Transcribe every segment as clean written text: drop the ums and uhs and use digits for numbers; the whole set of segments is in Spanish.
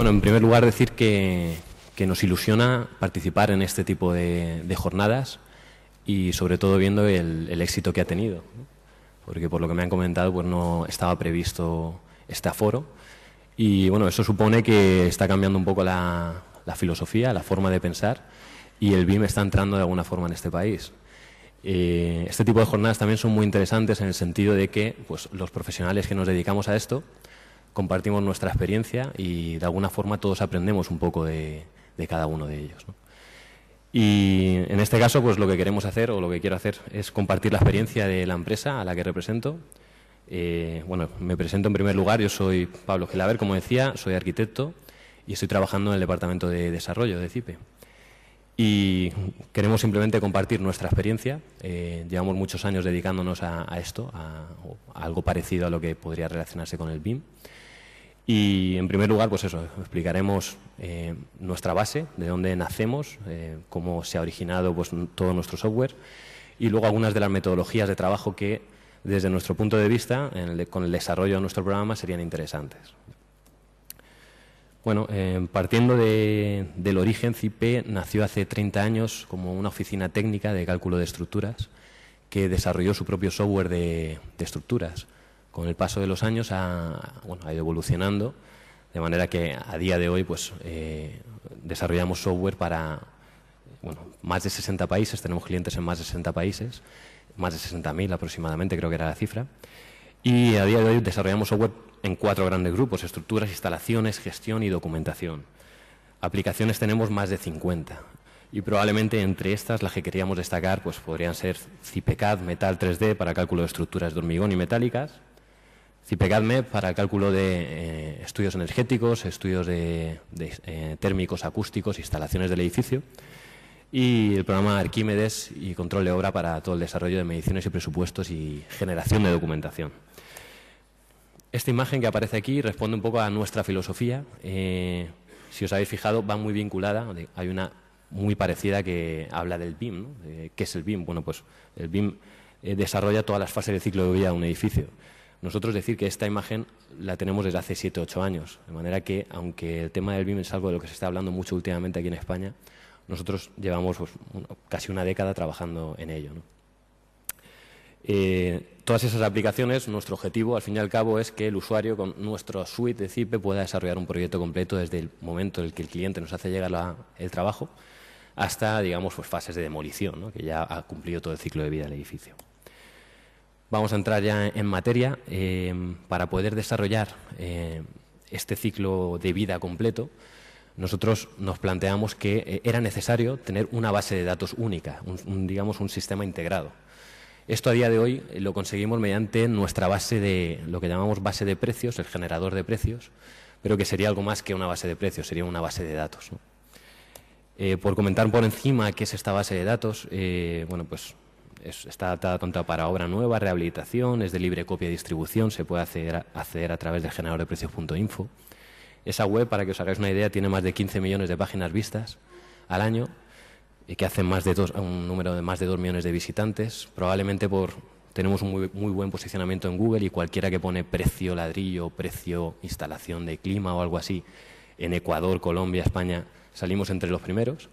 Bueno, en primer lugar decir que nos ilusiona participar en este tipo de jornadas y sobre todo viendo el éxito que ha tenido, ¿no? Porque por lo que me han comentado pues no estaba previsto este aforo y bueno, eso supone que está cambiando un poco la filosofía, la forma de pensar y el BIM está entrando de alguna forma en este país. Este tipo de jornadas también son muy interesantes en el sentido de que pues, los profesionales que nos dedicamos a esto compartimos nuestra experiencia y de alguna forma todos aprendemos un poco de cada uno de ellos, ¿no? Y en este caso pues lo que queremos hacer o lo que quiero hacer es compartir la experiencia de la empresa a la que represento. Bueno, me presento en primer lugar, yo soy Pablo Gelaber, como decía, soy arquitecto y estoy trabajando en el departamento de desarrollo de CIPE. Y queremos simplemente compartir nuestra experiencia. Llevamos muchos años dedicándonos a esto, a algo parecido a lo que podría relacionarse con el BIM. Y en primer lugar, pues eso, explicaremos nuestra base, de dónde nacemos, cómo se ha originado pues, todo nuestro software y luego algunas de las metodologías de trabajo que, desde nuestro punto de vista, con el desarrollo de nuestro programa, serían interesantes. Bueno, partiendo del origen, CIPE nació hace 30 años como una oficina técnica de cálculo de estructuras que desarrolló su propio software de estructuras. Con el paso de los años ha ido evolucionando, de manera que a día de hoy pues, desarrollamos software para más de 60 países, tenemos clientes en más de 60 países, más de 60.000 aproximadamente, creo que era la cifra, y a día de hoy desarrollamos software en 4 grandes grupos: estructuras, instalaciones, gestión y documentación. Aplicaciones tenemos más de 50 y probablemente entre estas las que queríamos destacar pues, podrían ser CIPECAD Metal 3D para cálculo de estructuras de hormigón y metálicas, CIPECAD MEP para cálculo de estudios energéticos, estudios térmicos, acústicos, instalaciones del edificio, y el programa Arquímedes y control de obra para todo el desarrollo de mediciones y presupuestos y generación de documentación. Esta imagen que aparece aquí responde un poco a nuestra filosofía. Si os habéis fijado, va muy vinculada. Hay una muy parecida que habla del BIM, ¿no? ¿Qué es el BIM? Bueno, pues el BIM desarrolla todas las fases del ciclo de vida de un edificio. Nosotros decir que esta imagen la tenemos desde hace 7 o 8 años, de manera que, aunque el tema del BIM es algo de lo que se está hablando mucho últimamente aquí en España, nosotros llevamos pues, casi una década trabajando en ello, ¿no? Todas esas aplicaciones, nuestro objetivo, al fin y al cabo, es que el usuario con nuestro suite de CIPE pueda desarrollar un proyecto completo desde el momento en el que el cliente nos hace llegar el trabajo hasta, digamos, pues, fases de demolición, ¿no? Que ya ha cumplido todo el ciclo de vida del edificio. Vamos a entrar ya en materia. Para poder desarrollar este ciclo de vida completo, nosotros nos planteamos que era necesario tener una base de datos única, digamos un sistema integrado. Esto a día de hoy lo conseguimos mediante nuestra base de, lo que llamamos base de precios, el generador de precios, pero que sería algo más que una base de precios, sería una base de datos, ¿no? Por comentar por encima qué es esta base de datos, bueno, pues está adaptada tanto para obra nueva, rehabilitación, es de libre copia y distribución, se puede acceder a través del generador de precios.info. Esa web, para que os hagáis una idea, tiene más de 15 millones de páginas vistas al año, que hacen un número de más de 2 millones de visitantes. Probablemente tenemos un muy buen posicionamiento en Google y cualquiera que pone precio ladrillo, precio instalación de clima o algo así, en Ecuador, Colombia, España, salimos entre los primeros.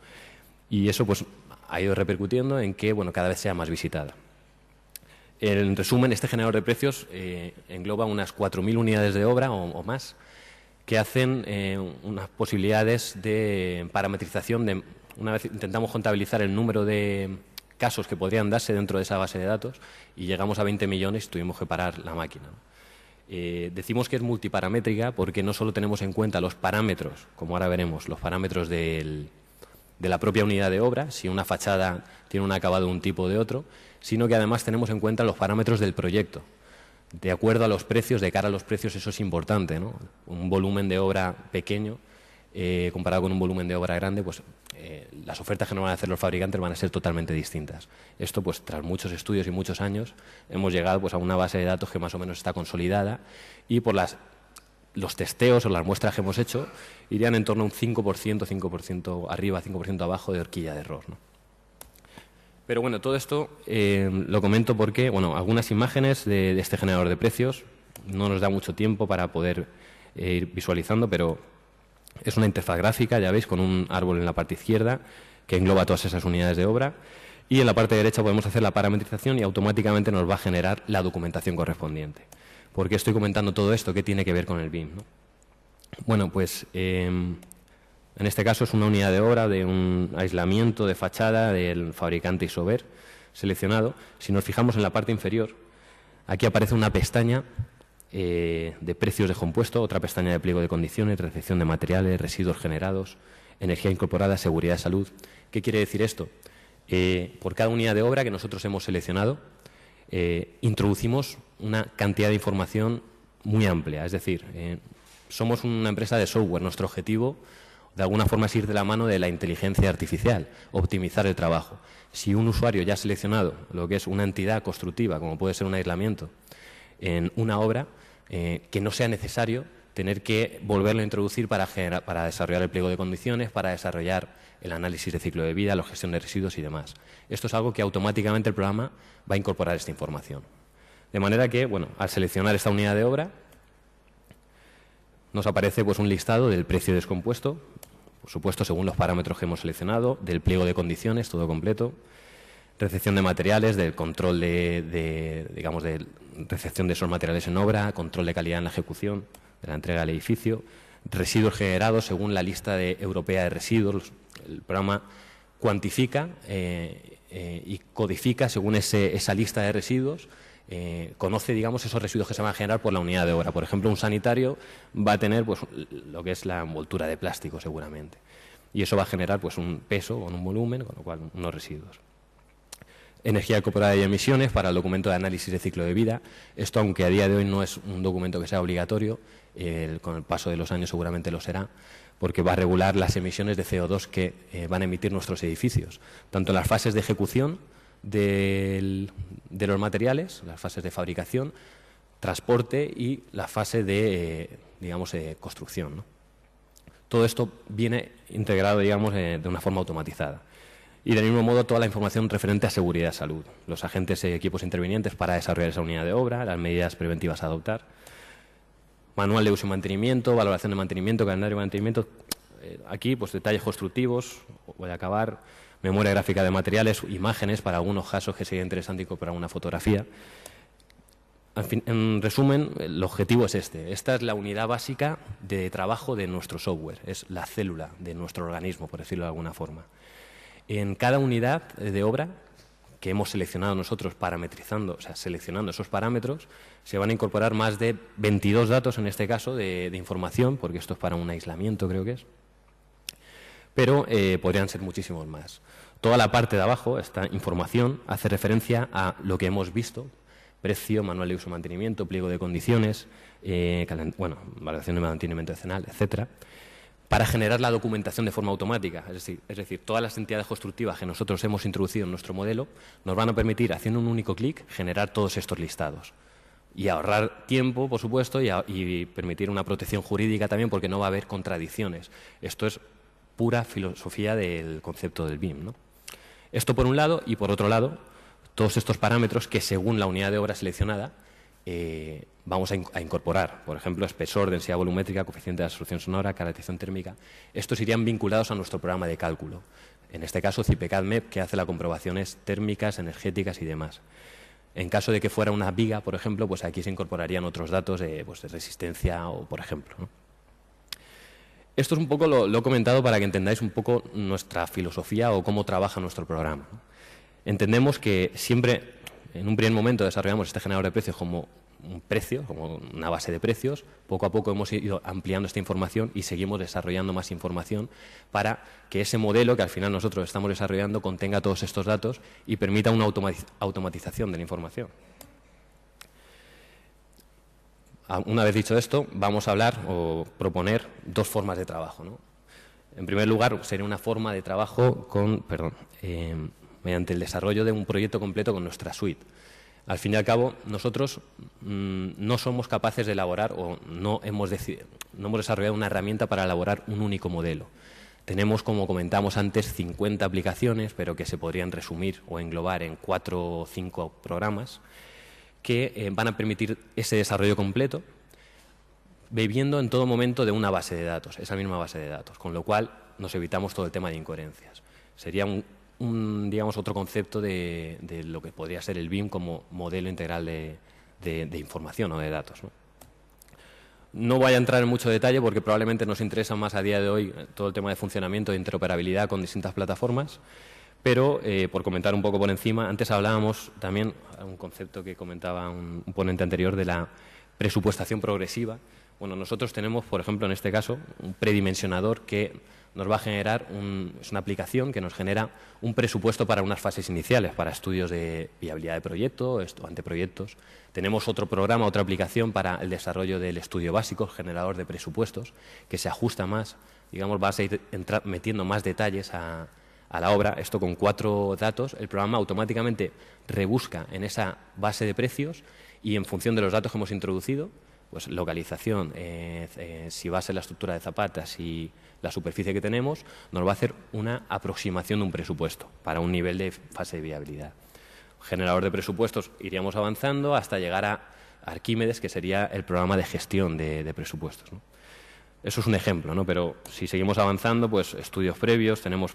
Y eso pues ha ido repercutiendo en que cada vez sea más visitada. En resumen, este generador de precios engloba unas 4.000 unidades de obra o más, que hacen unas posibilidades de parametrización. Una vez intentamos contabilizar el número de casos que podrían darse dentro de esa base de datos y llegamos a 20 millones y tuvimos que parar la máquina, ¿no? Decimos que es multiparamétrica porque no solo tenemos en cuenta los parámetros, como ahora veremos, los parámetros de la propia unidad de obra, si una fachada tiene un acabado de un tipo o de otro, sino que además tenemos en cuenta los parámetros del proyecto. De acuerdo a los precios, de cara a los precios, eso es importante, ¿no? Un volumen de obra pequeño comparado con un volumen de obra grande, pues las ofertas que nos van a hacer los fabricantes van a ser totalmente distintas. Esto, pues tras muchos estudios y muchos años, hemos llegado pues a una base de datos que más o menos está consolidada y por los testeos o las muestras que hemos hecho irían en torno a un 5% arriba, 5% abajo de horquilla de error, ¿no? Pero bueno, todo esto lo comento porque, algunas imágenes de este generador de precios, no nos da mucho tiempo para poder ir visualizando, pero Es una interfaz gráfica, ya veis, con un árbol en la parte izquierda que engloba todas esas unidades de obra. Y en la parte derecha podemos hacer la parametrización y automáticamente nos va a generar la documentación correspondiente. ¿Por qué estoy comentando todo esto? ¿Qué tiene que ver con el BIM, ¿no? Bueno, pues en este caso es una unidad de obra de un aislamiento de fachada del fabricante Isover seleccionado. Si nos fijamos en la parte inferior, aquí aparece una pestaña de precios de compuesto, otra pestaña de pliego de condiciones, recepción de materiales, residuos generados, energía incorporada, seguridad, salud. ¿Qué quiere decir esto? Por cada unidad de obra que nosotros hemos seleccionado, introducimos una cantidad de información muy amplia. Es decir, somos una empresa de software. Nuestro objetivo, de alguna forma, es ir de la mano de la inteligencia artificial, optimizar el trabajo. Si un usuario ya ha seleccionado lo que es una entidad constructiva, como puede ser un aislamiento, en una obra, que no sea necesario tener que volverlo a introducir para desarrollar el pliego de condiciones, para desarrollar el análisis de ciclo de vida, la gestión de residuos y demás. Esto es algo que automáticamente el programa va a incorporar esta información. De manera que, bueno, al seleccionar esta unidad de obra, nos aparece pues un listado del precio descompuesto, por supuesto según los parámetros que hemos seleccionado, del pliego de condiciones, todo completo, recepción de materiales, del control de recepción de esos materiales en obra, control de calidad en la ejecución, de la entrega al edificio, residuos generados según la lista europea de residuos. El programa cuantifica y codifica según esa lista de residuos. Conoce, digamos, esos residuos que se van a generar por la unidad de obra. Por ejemplo, un sanitario va a tener pues lo que es la envoltura de plástico seguramente, y eso va a generar pues un peso o un volumen, con lo cual unos residuos. Energía incorporada y emisiones para el documento de análisis de ciclo de vida. Esto, aunque a día de hoy no es un documento que sea obligatorio, con el paso de los años seguramente lo será, porque va a regular las emisiones de CO2 que van a emitir nuestros edificios, tanto en las fases de ejecución de los materiales, las fases de fabricación, transporte y la fase de, construcción, ¿no? Todo esto viene integrado, digamos, de una forma automatizada. Y del mismo modo toda la información referente a seguridad y salud, los agentes y equipos intervinientes para desarrollar esa unidad de obra, las medidas preventivas a adoptar, manual de uso y mantenimiento, valoración de mantenimiento, calendario de mantenimiento. Aquí pues detalles constructivos, voy a acabar, memoria gráfica de materiales, imágenes para algunos casos que sería interesante incorporar una fotografía. En resumen, el objetivo es este. Esta es la unidad básica de trabajo de nuestro software, es la célula de nuestro organismo, por decirlo de alguna forma. En cada unidad de obra que hemos seleccionado nosotros parametrizando, o sea, seleccionando esos parámetros, se van a incorporar más de 22 datos, en este caso, de información, porque esto es para un aislamiento, creo que es, pero podrían ser muchísimos más. Toda la parte de abajo, esta información, hace referencia a lo que hemos visto: precio, manual de uso y mantenimiento, pliego de condiciones, valoración de mantenimiento decenal, etcétera, para generar la documentación de forma automática. Es decir, todas las entidades constructivas que nosotros hemos introducido en nuestro modelo nos van a permitir, haciendo un único clic, generar todos estos listados. Y ahorrar tiempo, por supuesto, y permitir una protección jurídica también, porque no va a haber contradicciones. Esto es pura filosofía del concepto del BIM, ¿no? Esto por un lado, y por otro lado, todos estos parámetros que según la unidad de obra seleccionada vamos a incorporar, por ejemplo, espesor, densidad volumétrica, coeficiente de absorción sonora, caracterización térmica. Estos irían vinculados a nuestro programa de cálculo. En este caso, CIPECAD-MEP, que hace las comprobaciones térmicas, energéticas y demás. En caso de que fuera una viga, por ejemplo, pues aquí se incorporarían otros datos de resistencia o, por ejemplo, ¿no? Esto es un poco, lo he comentado para que entendáis un poco nuestra filosofía o cómo trabaja nuestro programa, ¿no? Entendemos que siempre, en un primer momento, desarrollamos este generador de precios como un precio, como una base de precios. Poco a poco hemos ido ampliando esta información y seguimos desarrollando más información para que ese modelo que al final nosotros estamos desarrollando contenga todos estos datos y permita una automatización de la información. Una vez dicho esto, vamos a hablar o proponer dos formas de trabajo, ¿no? En primer lugar, sería una forma de trabajo mediante el desarrollo de un proyecto completo con nuestra suite. Al fin y al cabo, nosotros no somos capaces de elaborar o no hemos desarrollado una herramienta para elaborar un único modelo. Tenemos, como comentamos antes, 50 aplicaciones, pero que se podrían resumir o englobar en 4 o 5 programas que van a permitir ese desarrollo completo. bebiendo en todo momento de una base de datos, esa misma base de datos, con lo cual nos evitamos todo el tema de incoherencias. Sería digamos, otro concepto de lo que podría ser el BIM como modelo integral de información o de datos, ¿no? No voy a entrar en mucho detalle porque probablemente nos interesa más a día de hoy todo el tema de funcionamiento e interoperabilidad con distintas plataformas, pero por comentar un poco por encima, antes hablábamos también, un concepto que comentaba un ponente anterior, de la presupuestación progresiva. Bueno, nosotros tenemos, por ejemplo, en este caso, un predimensionador que nos va a generar, es una aplicación que nos genera un presupuesto para unas fases iniciales, para estudios de viabilidad de proyecto, anteproyectos. Tenemos otro programa, otra aplicación para el desarrollo del estudio básico, generador de presupuestos, que se ajusta más, digamos, vas a ir metiendo más detalles a la obra. Esto con 4 datos, el programa automáticamente rebusca en esa base de precios y en función de los datos que hemos introducido, pues localización, si va a ser la estructura de zapatas y la superficie que tenemos, nos va a hacer una aproximación de un presupuesto para un nivel de fase de viabilidad. Generador de presupuestos, iríamos avanzando hasta llegar a Arquímedes, que sería el programa de gestión de presupuestos, ¿no? Eso es un ejemplo, ¿no? Pero si seguimos avanzando, pues estudios previos, tenemos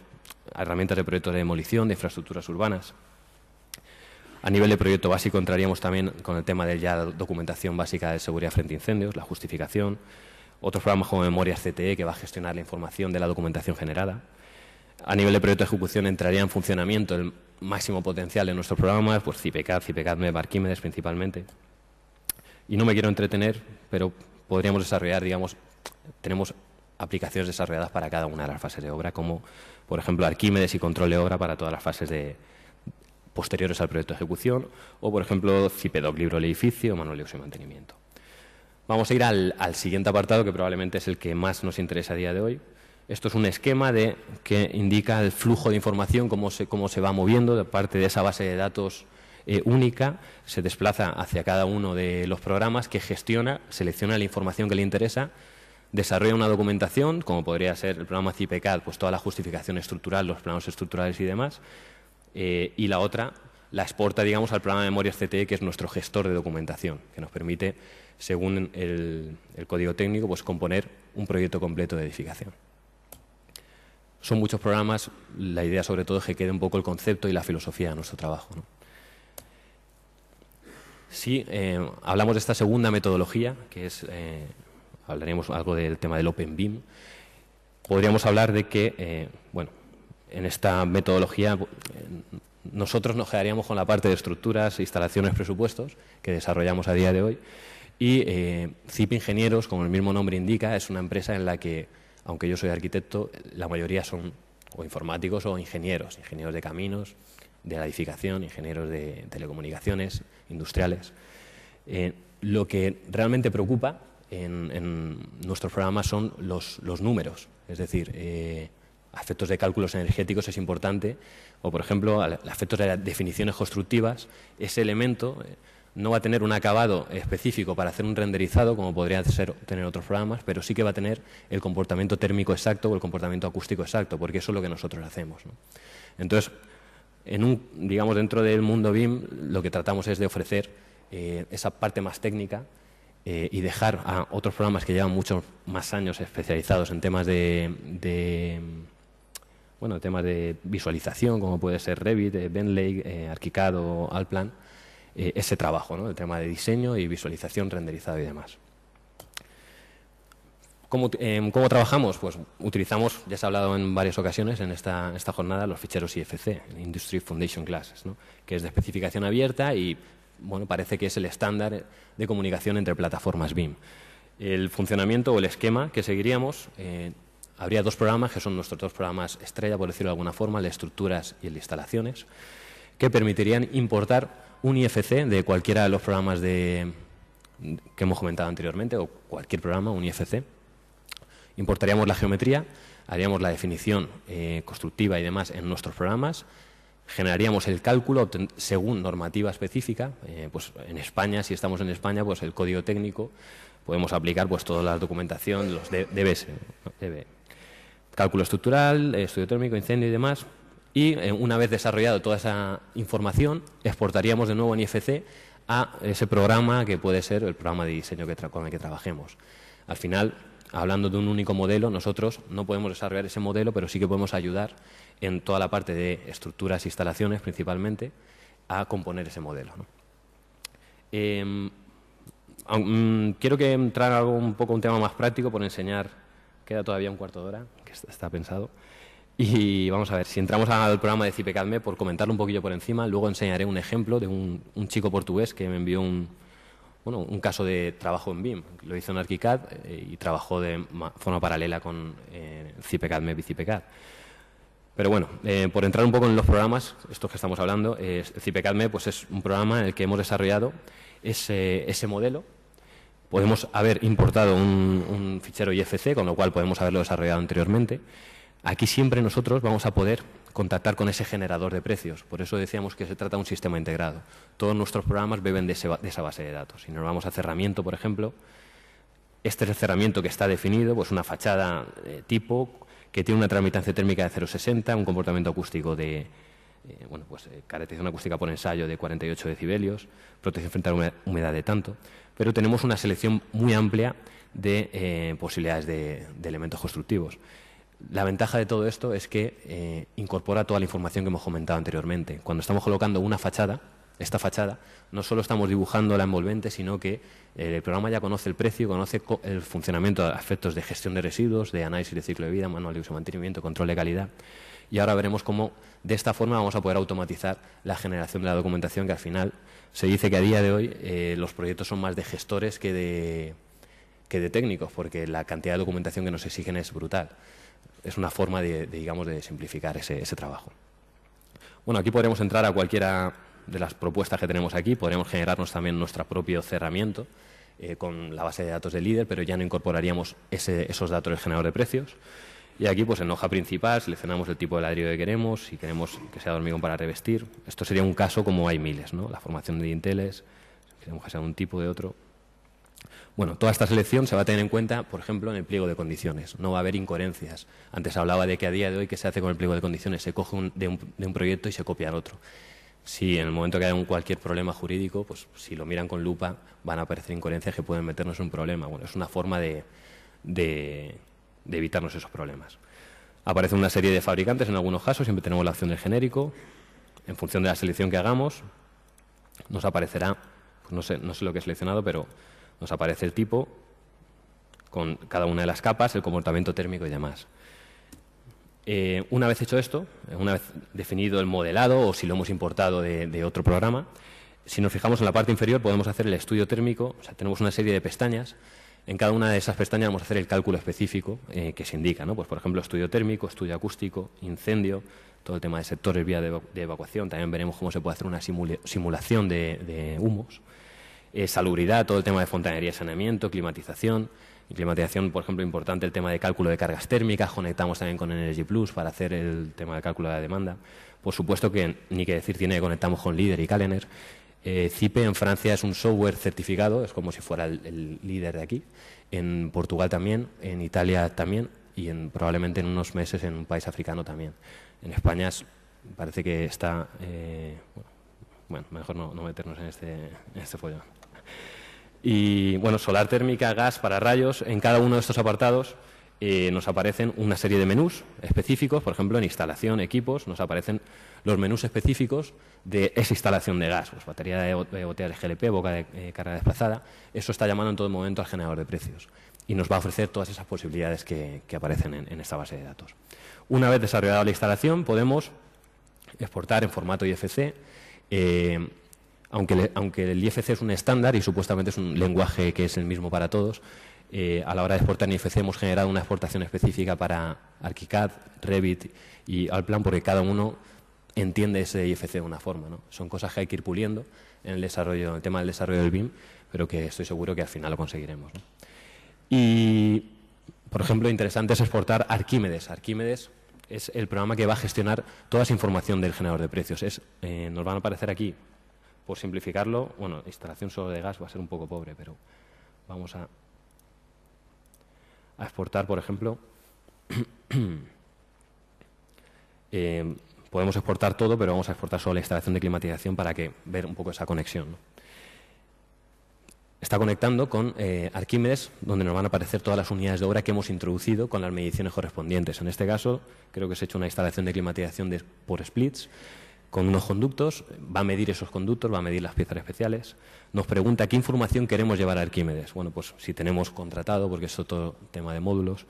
herramientas de proyectos de demolición, de infraestructuras urbanas. A nivel de proyecto básico entraríamos también con el tema de ya documentación básica de seguridad frente a incendios, la justificación. Otros programas como Memorias CTE, que va a gestionar la información de la documentación generada. A nivel de proyecto de ejecución entraría en funcionamiento el máximo potencial de nuestros programas, pues CIPECAD, MEB, Arquímedes principalmente. Y no me quiero entretener, pero podríamos desarrollar, digamos, tenemos aplicaciones desarrolladas para cada una de las fases de obra, como por ejemplo Arquímedes y control de obra para todas las fases posteriores al proyecto de ejecución, o por ejemplo CIPEDOC, libro del edificio, manual de uso y mantenimiento. Vamos a ir al siguiente apartado, que probablemente es el que más nos interesa a día de hoy. Esto es un esquema que indica el flujo de información, cómo se va moviendo de parte de esa base de datos única, se desplaza hacia cada uno de los programas que gestiona, selecciona la información que le interesa, desarrolla una documentación, como podría ser el programa CIPECAD, pues toda la justificación estructural, los planos estructurales y demás, y la otra la exporta, digamos, al programa de Memorias CTE, que es nuestro gestor de documentación, que nos permite, según el código técnico, pues componer un proyecto completo de edificación. Son muchos programas, la idea sobre todo es que quede un poco el concepto y la filosofía de nuestro trabajo, ¿no? Si hablamos de esta segunda metodología, que es, hablaremos algo del tema del Open BIM, podríamos hablar de que, bueno, en esta metodología nosotros nos quedaríamos con la parte de estructuras, instalaciones, presupuestos, que desarrollamos a día de hoy, y CIP Ingenieros, como el mismo nombre indica, es una empresa en la que, aunque yo soy arquitecto, la mayoría son o informáticos o ingenieros de caminos, de la edificación, ingenieros de telecomunicaciones, industriales. Lo que realmente preocupa en nuestros programas son los números, es decir, a efectos de cálculos energéticos es importante, o por ejemplo, a efectos de las definiciones constructivas, ese elemento no va a tener un acabado específico para hacer un renderizado, como podría tener otros programas, pero sí que va a tener el comportamiento térmico exacto o el comportamiento acústico exacto, porque eso es lo que nosotros hacemos, ¿no? Entonces, digamos, dentro del mundo BIM, lo que tratamos es de ofrecer esa parte más técnica y dejar a otros programas que llevan muchos más años especializados en temas temas de visualización, como puede ser Revit, Bentley, ArchiCAD o Allplan, ese trabajo, ¿no? El tema de diseño y visualización, renderizado y demás. ¿Cómo trabajamos? Pues utilizamos, ya se ha hablado en varias ocasiones en esta jornada, los ficheros IFC, Industry Foundation Classes, ¿no? Que es de especificación abierta y bueno, parece que es el estándar de comunicación entre plataformas BIM. El funcionamiento o el esquema que seguiríamos, habría 2 programas, que son nuestros 2 programas estrella, por decirlo de alguna forma, el de estructuras y el de instalaciones, que permitirían importar un IFC de cualquiera de los programas que hemos comentado anteriormente, o cualquier programa, un IFC. Importaríamos la geometría, haríamos la definición constructiva y demás en nuestros programas, generaríamos el cálculo según normativa específica, pues en España, si estamos en España, pues el código técnico, podemos aplicar pues toda la documentación, los DBS, ¿no? Cálculo estructural, estudio térmico, incendio y demás, y una vez desarrollado toda esa información, exportaríamos de nuevo en IFC a ese programa que puede ser el programa de diseño con el que trabajemos. Al final, hablando de un único modelo, nosotros no podemos desarrollar ese modelo, pero sí que podemos ayudar en toda la parte de estructuras e instalaciones, principalmente, a componer ese modelo, ¿no? Quiero que entrar algo un poco un tema más práctico por enseñar. Queda todavía un cuarto de hora, que está pensado. Y vamos a ver, si entramos al programa de CIPECADME, por comentarlo un poquillo por encima, luego enseñaré un ejemplo de un chico portugués que me envió un caso de trabajo en BIM. Lo hizo en ArchiCAD y trabajó de forma paralela con CIPECADME y CIPECAD. Pero bueno, por entrar un poco en los programas, estos que estamos hablando, CIPECADME pues es un programa en el que hemos desarrollado ese modelo. Podemos haber importado un fichero IFC, con lo cual podemos haberlo desarrollado anteriormente. Aquí siempre nosotros vamos a poder contactar con ese generador de precios. Por eso decíamos que se trata de un sistema integrado. Todos nuestros programas beben de esa base de datos. Si nos vamos a cerramiento, por ejemplo, este es el cerramiento que está definido, pues una fachada tipo que tiene una tramitancia térmica de 0,60, un comportamiento acústico de caracterización acústica por ensayo de 48 decibelios, protección frente a la humedad de tanto, pero tenemos una selección muy amplia de posibilidades de elementos constructivos. La ventaja de todo esto es que incorpora toda la información que hemos comentado anteriormente. Cuando estamos colocando una fachada, esta fachada, no solo estamos dibujando la envolvente, sino que el programa ya conoce el precio, conoce el funcionamiento de aspectos de gestión de residuos, de análisis de ciclo de vida, manual de uso y mantenimiento, control de calidad. Y ahora veremos cómo de esta forma vamos a poder automatizar la generación de la documentación, que al final se dice que a día de hoy los proyectos son más de gestores que de técnicos, porque la cantidad de documentación que nos exigen es brutal. Es una forma de simplificar ese trabajo. Bueno, aquí podremos entrar a cualquiera de las propuestas que tenemos aquí. Podremos generarnos también nuestro propio cerramiento con la base de datos del líder, pero ya no incorporaríamos esos datos del generador de precios. Y aquí, pues en hoja principal, seleccionamos el tipo de ladrillo que queremos, si queremos que sea de hormigón para revestir. Esto sería un caso como hay miles, ¿no? La formación de dinteles, queremos que sea de un tipo o de otro. Bueno, toda esta selección se va a tener en cuenta, por ejemplo, en el pliego de condiciones. No va a haber incoherencias. Antes hablaba de que a día de hoy, ¿qué se hace con el pliego de condiciones? Se coge de un proyecto y se copia al otro. Si en el momento que haya cualquier problema jurídico, pues si lo miran con lupa, van a aparecer incoherencias que pueden meternos en un problema. Bueno, es una forma de evitarnos esos problemas. Aparece una serie de fabricantes en algunos casos, siempre tenemos la opción del genérico. En función de la selección que hagamos, nos aparecerá, pues no sé lo que he seleccionado, pero nos aparece el tipo con cada una de las capas, el comportamiento térmico y demás. Una vez hecho esto, una vez definido el modelado o si lo hemos importado de otro programa, si nos fijamos en la parte inferior podemos hacer el estudio térmico. O sea, tenemos una serie de pestañas. En cada una de esas pestañas vamos a hacer el cálculo específico que se indica, ¿no? Pues, por ejemplo, estudio térmico, estudio acústico, incendio, todo el tema de sectores, vía de evacuación. También veremos cómo se puede hacer una simulación de humos. Salubridad, todo el tema de fontanería y saneamiento, climatización. En climatización, por ejemplo, importante el tema de cálculo de cargas térmicas. Conectamos también con Energy Plus para hacer el tema de cálculo de la demanda. Por supuesto que, ni que decir tiene que conectamos con Líder y Calener. CIPE en Francia es un software certificado, es como si fuera el líder de aquí. En Portugal también, en Italia también y probablemente en unos meses en un país africano también. En España parece que está... bueno, mejor no meternos en este follón. Y bueno, solar térmica, gas para rayos. En cada uno de estos apartados nos aparecen una serie de menús específicos. Por ejemplo, en instalación, equipos, nos aparecen los menús específicos de esa instalación de gas. Pues batería de botella de GLP, boca de carga desplazada. Eso está llamando en todo momento al generador de precios. Y nos va a ofrecer todas esas posibilidades que aparecen en esta base de datos. Una vez desarrollada la instalación, podemos exportar en formato IFC. Aunque el IFC es un estándar y supuestamente es un lenguaje que es el mismo para todos, a la hora de exportar en IFC hemos generado una exportación específica para ArchiCAD, Revit y Allplan, porque cada uno entiende ese IFC de una forma, ¿no? Son cosas que hay que ir puliendo en el tema del desarrollo del BIM, pero que estoy seguro que al final lo conseguiremos, ¿no? Y, por ejemplo, interesante es exportar Arquímedes. Arquímedes es el programa que va a gestionar toda esa información del generador de precios. Nos van a aparecer aquí, por simplificarlo, bueno, instalación solo de gas va a ser un poco pobre, pero vamos a exportar, por ejemplo, podemos exportar todo, pero vamos a exportar solo la instalación de climatización para ver un poco esa conexión, ¿no? está conectando con Arquímedes, donde nos van a aparecer todas las unidades de obra que hemos introducido con las mediciones correspondientes. En este caso, creo que se ha hecho una instalación de climatización por splits, con unos conductos, va a medir esos conductos, va a medir las piezas especiales. Nos pregunta qué información queremos llevar a Arquímedes. Bueno, pues si tenemos contratado, porque es todo tema de módulos,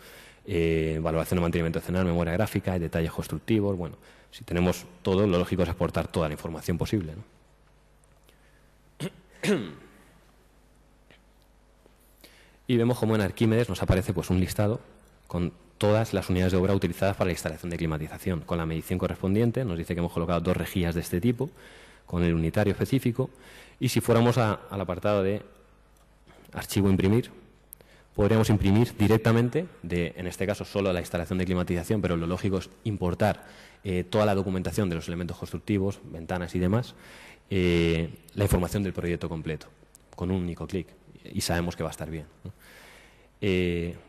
valoración de mantenimiento escenario, memoria gráfica, detalles constructivos. Bueno, si tenemos todo, lo lógico es exportar toda la información posible, ¿no? Y vemos cómo en Arquímedes nos aparece pues un listado con todas las unidades de obra utilizadas para la instalación de climatización. Con la medición correspondiente nos dice que hemos colocado 2 rejillas de este tipo, con el unitario específico, y si fuéramos al apartado de archivo imprimir, podríamos imprimir directamente, en este caso solo la instalación de climatización, pero lo lógico es importar toda la documentación de los elementos constructivos, ventanas y demás, la información del proyecto completo, con un único clic, y sabemos que va a estar bien, ¿no?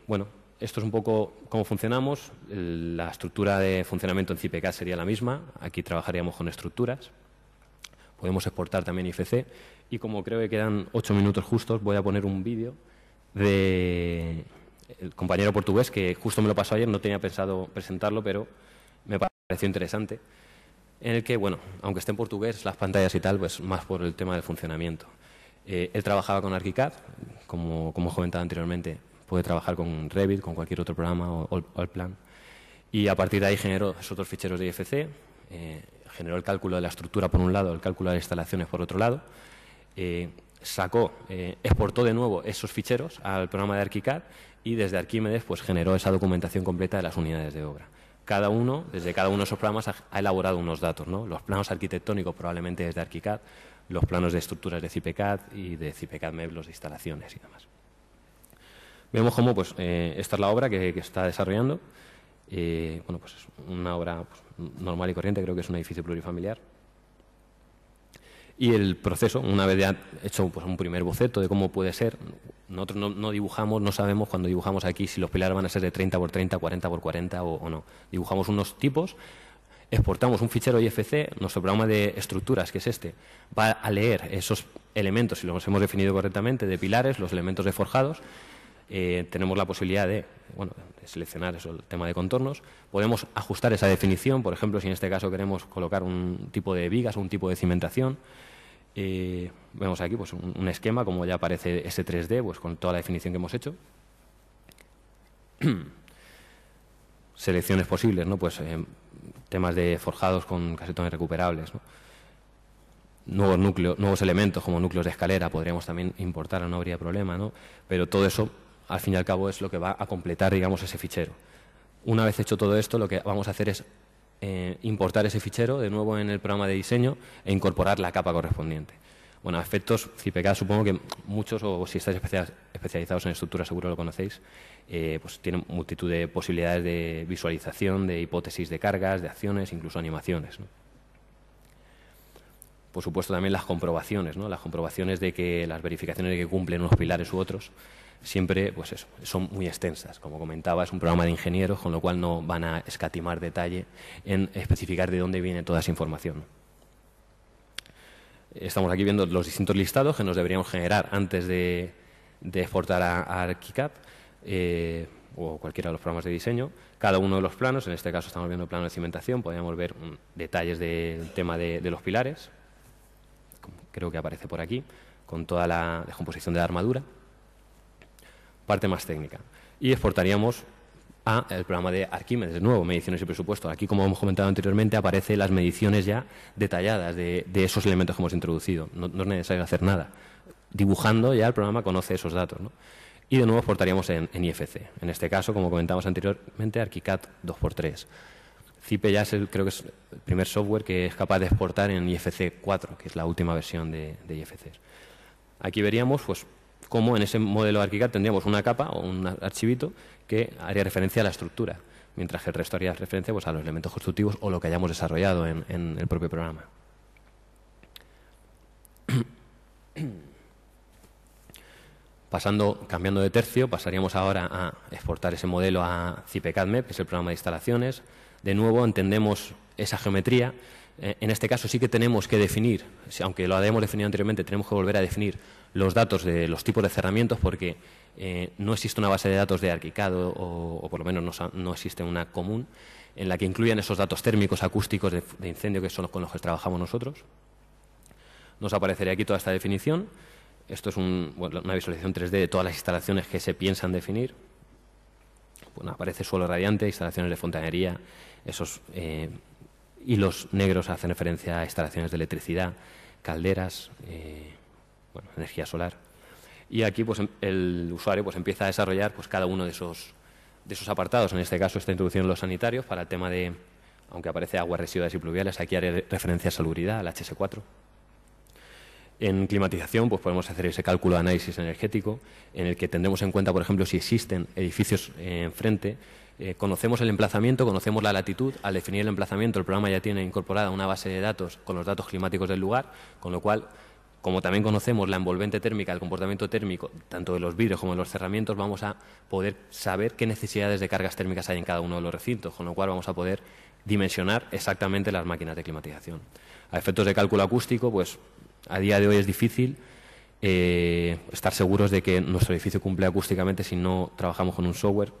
Bueno, esto es un poco cómo funcionamos. La estructura de funcionamiento en CIPCAD sería la misma. Aquí trabajaríamos con estructuras. Podemos exportar también IFC. Y como creo que quedan 8 minutos justos, voy a poner un vídeo del compañero portugués que justo me lo pasó ayer. No tenía pensado presentarlo, pero me pareció interesante. En el que, bueno, aunque esté en portugués, las pantallas y tal, pues más por el tema del funcionamiento. Él trabajaba con ArchiCAD, como comentaba anteriormente. Puede trabajar con Revit, con cualquier otro programa o Allplan. Y a partir de ahí generó esos otros ficheros de IFC, generó el cálculo de la estructura por un lado, el cálculo de las instalaciones por otro lado, exportó de nuevo esos ficheros al programa de ArchiCAD y desde Arquímedes pues generó esa documentación completa de las unidades de obra. Desde cada uno de esos programas ha elaborado unos datos, ¿no? Los planos arquitectónicos probablemente desde ArchiCAD, los planos de estructuras de CIPCAD y de CIPCAD MEP, los de instalaciones y demás. Vemos cómo pues, esta es la obra que está desarrollando. Bueno, pues es una obra pues, normal y corriente, creo que es un edificio plurifamiliar. Y el proceso, una vez ya hecho pues, un primer boceto de cómo puede ser, nosotros no dibujamos, no sabemos cuando dibujamos aquí si los pilares van a ser de 30 por 30, 40 por 40 o no. Dibujamos unos tipos, exportamos un fichero IFC, nuestro programa de estructuras, que es este, va a leer esos elementos, si los hemos definido correctamente, de pilares, los elementos de forjados. Tenemos la posibilidad de seleccionar eso, el tema de contornos. Podemos ajustar esa definición, por ejemplo, si en este caso queremos colocar un tipo de vigas o un tipo de cimentación. Vemos aquí pues, un esquema, como ya aparece ese 3D, pues, con toda la definición que hemos hecho. Selecciones posibles, ¿no? Pues, temas de forjados con casetones recuperables, ¿no? Nuevos elementos como núcleos de escalera podríamos también importar, no habría problema, ¿no? Pero todo eso, al fin y al cabo, es lo que va a completar, digamos, ese fichero. Una vez hecho todo esto, lo que vamos a hacer es importar ese fichero de nuevo en el programa de diseño e incorporar la capa correspondiente. Bueno, a efectos CIPCAD, supongo que muchos, o si estáis especializados en estructura, seguro lo conocéis, pues tienen multitud de posibilidades de visualización, de hipótesis de cargas, de acciones, incluso animaciones, ¿no? Por supuesto, también las comprobaciones, ¿no? Las comprobaciones de que las verificaciones de que cumplen unos pilares u otros, siempre pues eso, son muy extensas. Como comentaba, es un programa de ingenieros, con lo cual no van a escatimar detalle en especificar de dónde viene toda esa información. Estamos aquí viendo los distintos listados que nos deberíamos generar antes de exportar a ArchiCAD o cualquiera de los programas de diseño. Cada uno de los planos, en este caso estamos viendo el plano de cimentación, podríamos ver detalles del tema de los pilares, creo que aparece por aquí, con toda la descomposición de la armadura. Parte más técnica. Y exportaríamos al programa de Arquímedes, de nuevo, mediciones y presupuesto. Aquí, como hemos comentado anteriormente, aparecen las mediciones ya detalladas de esos elementos que hemos introducido. No es necesario hacer nada. Dibujando ya el programa conoce esos datos, ¿no? Y de nuevo exportaríamos en IFC. En este caso, como comentamos anteriormente, ArchiCAD 2x3. CIPE ya creo que es el primer software que es capaz de exportar en IFC 4, que es la última versión de IFC. Aquí veríamos pues, cómo en ese modelo de ArchiCAD tendríamos una capa o un archivito que haría referencia a la estructura, mientras que el resto haría referencia pues, a los elementos constructivos o lo que hayamos desarrollado en el propio programa. Cambiando de tercio, pasaríamos ahora a exportar ese modelo a CIPCAD MEP, que es el programa de instalaciones. De nuevo, entendemos esa geometría. En este caso sí que tenemos que definir, aunque lo habíamos definido anteriormente, tenemos que volver a definir los datos de los tipos de cerramientos porque no existe una base de datos de ArchiCAD o por lo menos no existe una común en la que incluyan esos datos térmicos, acústicos de incendio que son con los que trabajamos nosotros. Nos aparecería aquí toda esta definición. Esto es una visualización 3D de todas las instalaciones que se piensan definir. Bueno, aparece suelo radiante, instalaciones de fontanería, esos hilos negros hacen referencia a instalaciones de electricidad, calderas, energía solar. Y aquí pues, el usuario pues, empieza a desarrollar pues, cada uno de esos apartados. En este caso, esta introducción en los sanitarios para el tema de, aunque aparece aguas residuales y pluviales, aquí haré referencia a salubridad, al HS4. En climatización pues podemos hacer ese cálculo de análisis energético en el que tendremos en cuenta, por ejemplo, si existen edificios enfrente, conocemos el emplazamiento, conocemos la latitud. Al definir el emplazamiento, el programa ya tiene incorporada una base de datos con los datos climáticos del lugar, con lo cual, como también conocemos la envolvente térmica, el comportamiento térmico, tanto de los vidrios como de los cerramientos, vamos a poder saber qué necesidades de cargas térmicas hay en cada uno de los recintos, con lo cual vamos a poder dimensionar exactamente las máquinas de climatización. A efectos de cálculo acústico, pues a día de hoy es difícil estar seguros de que nuestro edificio cumple acústicamente si no trabajamos con un software,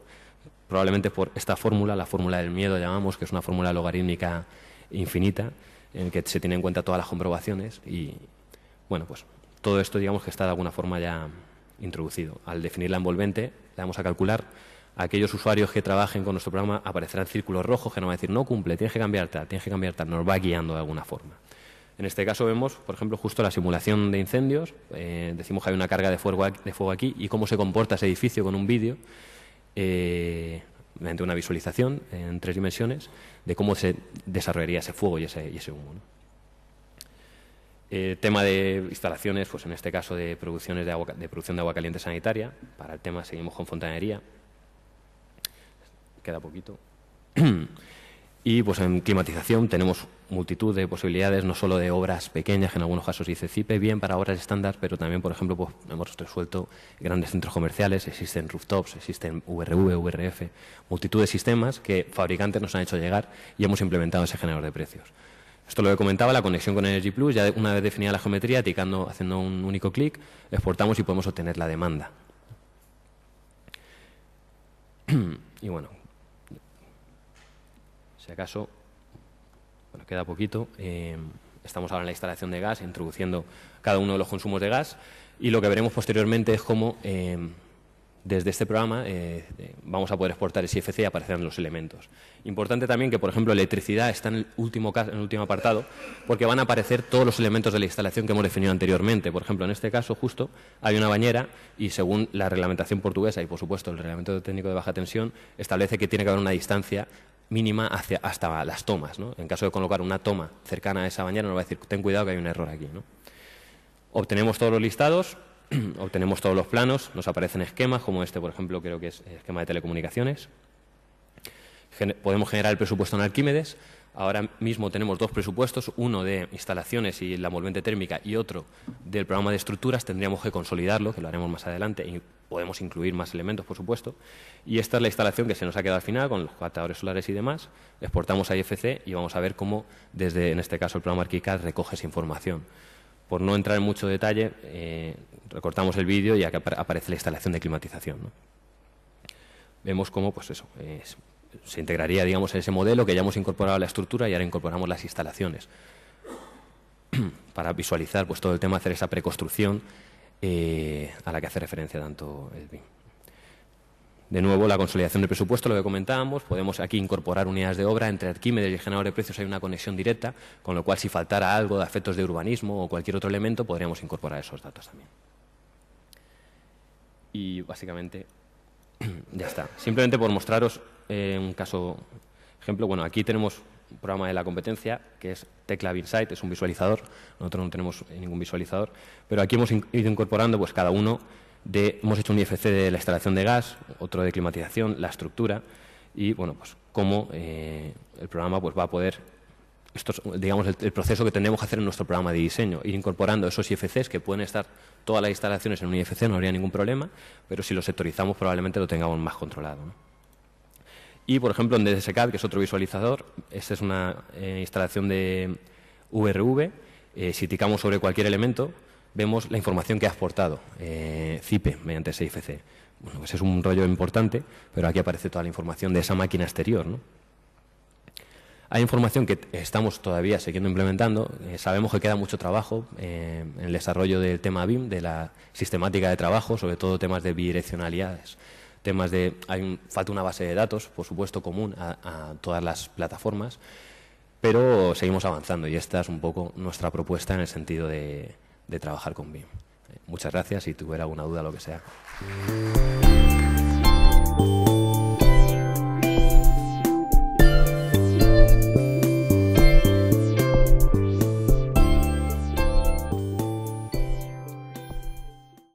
probablemente por esta fórmula, la fórmula del miedo llamamos, que es una fórmula logarítmica infinita, en la que se tienen en cuenta todas las comprobaciones y, bueno, pues todo esto digamos que está de alguna forma ya introducido. Al definir la envolvente, le vamos a calcular a aquellos usuarios que trabajen con nuestro programa, aparecerán círculos rojos que nos va a decir no cumple, tienes que cambiar tal, nos va guiando de alguna forma. En este caso vemos, por ejemplo, justo la simulación de incendios. Decimos que hay una carga de fuego aquí y cómo se comporta ese edificio con un vídeo mediante una visualización en 3 dimensiones de cómo se desarrollaría ese fuego y ese humo, ¿no? Tema de instalaciones, pues en este caso de producción de agua caliente sanitaria. Para el tema seguimos con fontanería. Queda poquito. Y pues en climatización tenemos multitud de posibilidades, no solo de obras pequeñas, que en algunos casos dice CIPE, bien para obras estándar, pero también, por ejemplo, pues hemos resuelto grandes centros comerciales, existen rooftops, existen VRV, VRF, multitud de sistemas que fabricantes nos han hecho llegar y hemos implementado ese generador de precios. Esto lo que comentaba, la conexión con Energy Plus, ya una vez definida la geometría, haciendo un único clic, exportamos y podemos obtener la demanda. Y bueno, si acaso, bueno, queda poquito, estamos ahora en la instalación de gas, introduciendo cada uno de los consumos de gas y lo que veremos posteriormente es cómo desde este programa vamos a poder exportar ese IFC y aparecerán los elementos. Importante también que, por ejemplo, electricidad está en el último apartado porque van a aparecer todos los elementos de la instalación que hemos definido anteriormente. Por ejemplo, en este caso justo hay una bañera y según la reglamentación portuguesa y, por supuesto, el reglamento técnico de baja tensión establece que tiene que haber una distancia mínima hasta las tomas, ¿no? En caso de colocar una toma cercana a esa bañera nos va a decir ten cuidado que hay un error aquí, ¿no? Obtenemos todos los listados, obtenemos todos los planos, nos aparecen esquemas como este, por ejemplo, creo que es esquema de telecomunicaciones. Podemos generar el presupuesto en Arquímedes. Ahora mismo tenemos 2 presupuestos, uno de instalaciones y la envolvente térmica y otro del programa de estructuras. Tendríamos que consolidarlo, que lo haremos más adelante, y podemos incluir más elementos, por supuesto. Y esta es la instalación que se nos ha quedado al final, con los captadores solares y demás. Exportamos a IFC y vamos a ver cómo, desde, en este caso, el programa ArchiCAD recoge esa información. Por no entrar en mucho detalle, recortamos el vídeo y aquí aparece la instalación de climatización, ¿no? Vemos cómo, pues eso, se integraría, digamos, en ese modelo que ya hemos incorporado a la estructura y ahora incorporamos las instalaciones para visualizar pues todo el tema, hacer esa preconstrucción a la que hace referencia tanto el BIM. De nuevo, la consolidación del presupuesto, lo que comentábamos, podemos aquí incorporar unidades de obra. Entre Arquímedes y el generador de precios hay una conexión directa, con lo cual si faltara algo de efectos de urbanismo o cualquier otro elemento, podríamos incorporar esos datos también. Y básicamente ya está. Simplemente por mostraros un caso ejemplo, bueno, aquí tenemos un programa de la competencia que es Teclab Insight, es un visualizador, nosotros no tenemos ningún visualizador, pero aquí hemos ido incorporando pues cada uno hemos hecho un IFC de la instalación de gas, otro de climatización, la estructura y bueno, pues cómo el programa pues va a poder, esto es, digamos, el proceso que tendremos que hacer en nuestro programa de diseño, ir incorporando esos IFCs que pueden estar todas las instalaciones en un IFC, no habría ningún problema, pero si lo sectorizamos probablemente lo tengamos más controlado, ¿no? Y, por ejemplo, en DSCAD, que es otro visualizador, esta es una instalación de VRV. Si ticamos sobre cualquier elemento, vemos la información que ha exportado CIPE mediante SafeC. Bueno, pues es un rollo importante, pero aquí aparece toda la información de esa máquina exterior, ¿no? Hay información que estamos todavía siguiendo implementando. Sabemos que queda mucho trabajo en el desarrollo del tema BIM, de la sistemática de trabajo, sobre todo temas de bidireccionalidades, temas de... falta una base de datos, por supuesto, común a todas las plataformas, pero seguimos avanzando y esta es un poco nuestra propuesta en el sentido de trabajar con BIM. Muchas gracias. Si tuviera alguna duda, lo que sea.